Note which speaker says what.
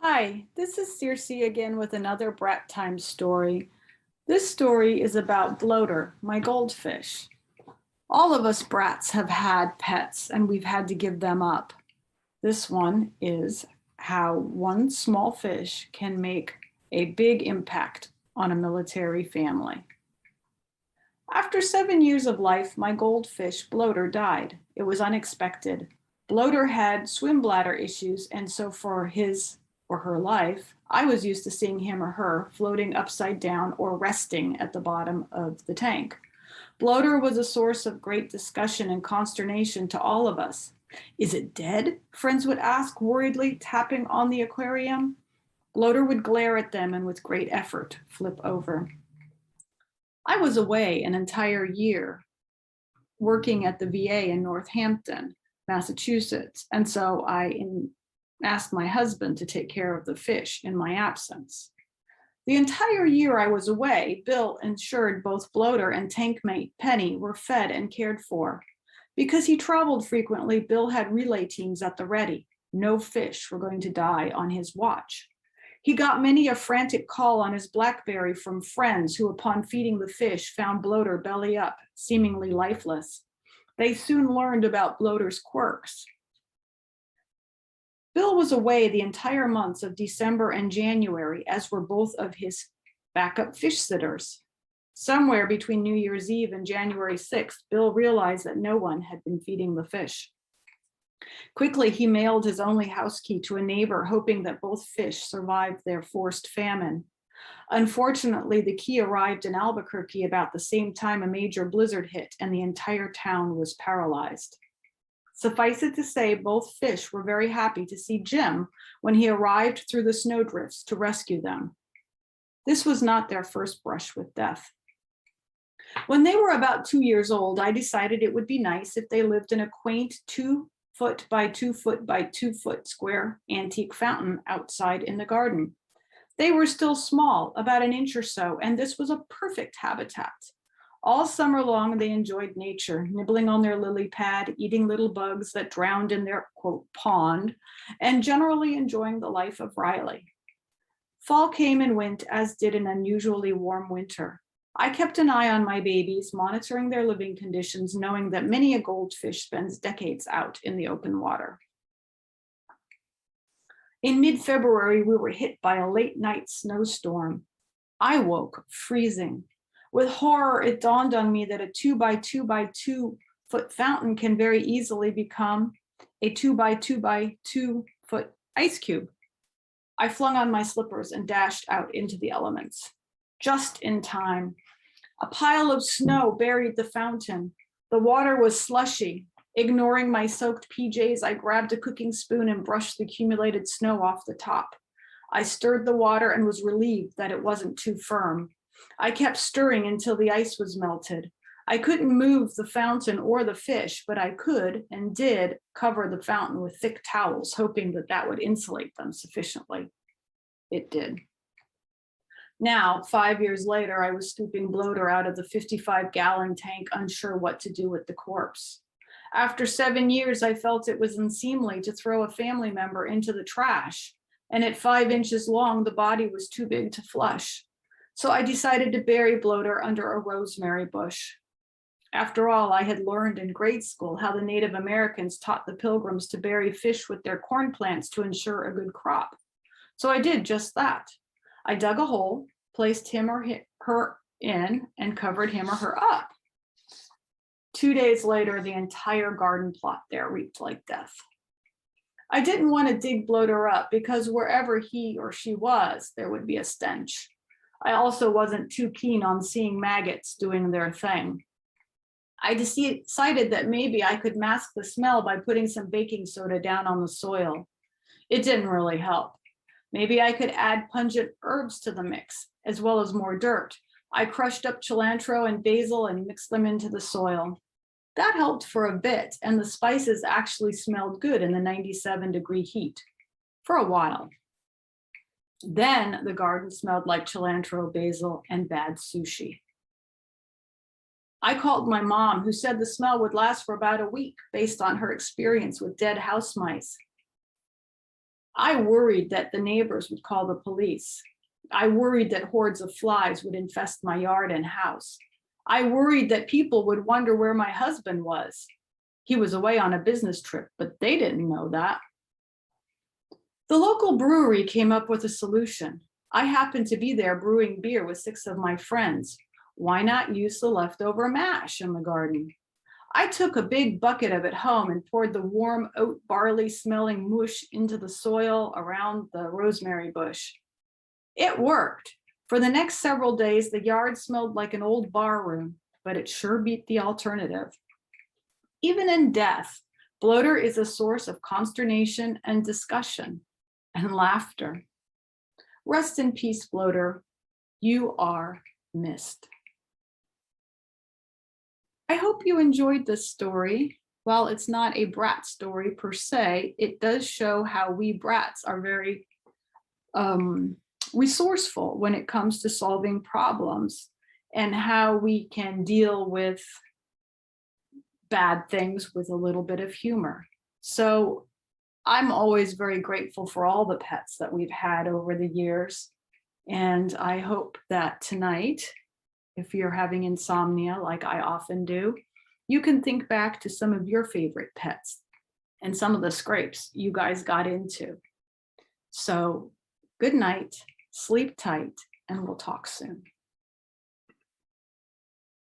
Speaker 1: Hi, this is Circe again with another Brat Time story. This story is about Bloater, my goldfish. All of us brats have had pets and we've had to give them up. This one is how one small fish can make a big impact on a military family. After 7 years of life, my goldfish, Bloater, died. It was unexpected. Bloater had swim bladder issues, and so for his or her life, I was used to seeing him or her floating upside down or resting at the bottom of the tank. Bloater was a source of great discussion and consternation to all of us. Is it dead? Friends would ask, worriedly tapping on the aquarium. Bloater would glare at them and with great effort flip over. I was away an entire year working at the VA in Northampton, Massachusetts, and so I asked my husband to take care of the fish in my absence. The entire year I was away, Bill ensured both Bloater and tankmate Penny were fed and cared for. Because he traveled frequently, Bill had relay teams at the ready. No fish were going to die on his watch. He got many a frantic call on his BlackBerry from friends who, upon feeding the fish, found Bloater belly up, seemingly lifeless. They soon learned about Bloater's quirks. Bill was away the entire months of December and January, as were both of his backup fish sitters. Somewhere between New Year's Eve and January 6th, Bill realized that no one had been feeding the fish. Quickly, he mailed his only house key to a neighbor, hoping that both fish survived their forced famine. Unfortunately, the key arrived in Albuquerque about the same time a major blizzard hit, and the entire town was paralyzed. Suffice it to say, both fish were very happy to see Jim when he arrived through the snowdrifts to rescue them. This was not their first brush with death. When they were about 2 years old, I decided it would be nice if they lived in a quaint 2-foot by 2-foot by 2-foot square antique fountain outside in the garden. They were still small, about an inch or so, and this was a perfect habitat. All summer long, they enjoyed nature, nibbling on their lily pad, eating little bugs that drowned in their, quote, pond, and generally enjoying the life of Riley. Fall came and went, as did an unusually warm winter. I kept an eye on my babies, monitoring their living conditions, knowing that many a goldfish spends decades out in the open water. In mid-February, we were hit by a late-night snowstorm. I woke freezing. With horror, it dawned on me that a 2 by 2 by 2-foot fountain can very easily become a 2 by 2 by 2-foot ice cube. I flung on my slippers and dashed out into the elements. Just in time. A pile of snow buried the fountain. The water was slushy. Ignoring my soaked PJs, I grabbed a cooking spoon and brushed the accumulated snow off the top. I stirred the water and was relieved that it wasn't too firm. I kept stirring until the ice was melted. I couldn't move the fountain or the fish, but I could and did cover the fountain with thick towels, hoping that that would insulate them sufficiently. It did. Now, 5 years later, I was scooping Bloater out of the 55-gallon tank, unsure what to do with the corpse. After 7 years, I felt it was unseemly to throw a family member into the trash, and at 5 inches long, the body was too big to flush. So I decided to bury Bloater under a rosemary bush. After all, I had learned in grade school how the Native Americans taught the Pilgrims to bury fish with their corn plants to ensure a good crop. So I did just that. I dug a hole, placed him or her in, and covered him or her up. 2 days later, the entire garden plot there reeked like death. I didn't want to dig Bloater up because wherever he or she was, there would be a stench. I also wasn't too keen on seeing maggots doing their thing. I decided that maybe I could mask the smell by putting some baking soda down on the soil. It didn't really help. Maybe I could add pungent herbs to the mix, as well as more dirt. I crushed up cilantro and basil and mixed them into the soil. That helped for a bit, and the spices actually smelled good in the 97-degree heat, for a while. Then the garden smelled like cilantro, basil, and bad sushi. I called my mom, who said the smell would last for about a week based on her experience with dead house mice. I worried that the neighbors would call the police. I worried that hordes of flies would infest my yard and house. I worried that people would wonder where my husband was. He was away on a business trip, but they didn't know that. The local brewery came up with a solution. I happened to be there brewing beer with 6 of my friends. Why not use the leftover mash in the garden? I took a big bucket of it home and poured the warm oat barley smelling mush into the soil around the rosemary bush. It worked. For the next several days, the yard smelled like an old bar room, but it sure beat the alternative. Even in death, Bloater is a source of consternation and discussion and laughter. Rest in peace, Bloater. You are missed. I hope you enjoyed this story. While it's not a brat story per se, it does show how we brats are very resourceful when it comes to solving problems and how we can deal with bad things with a little bit of humor. So I'm always very grateful for all the pets that we've had over the years. And I hope that tonight, if you're having insomnia like I often do, you can think back to some of your favorite pets and some of the scrapes you guys got into. So good night, sleep tight, and we'll talk soon.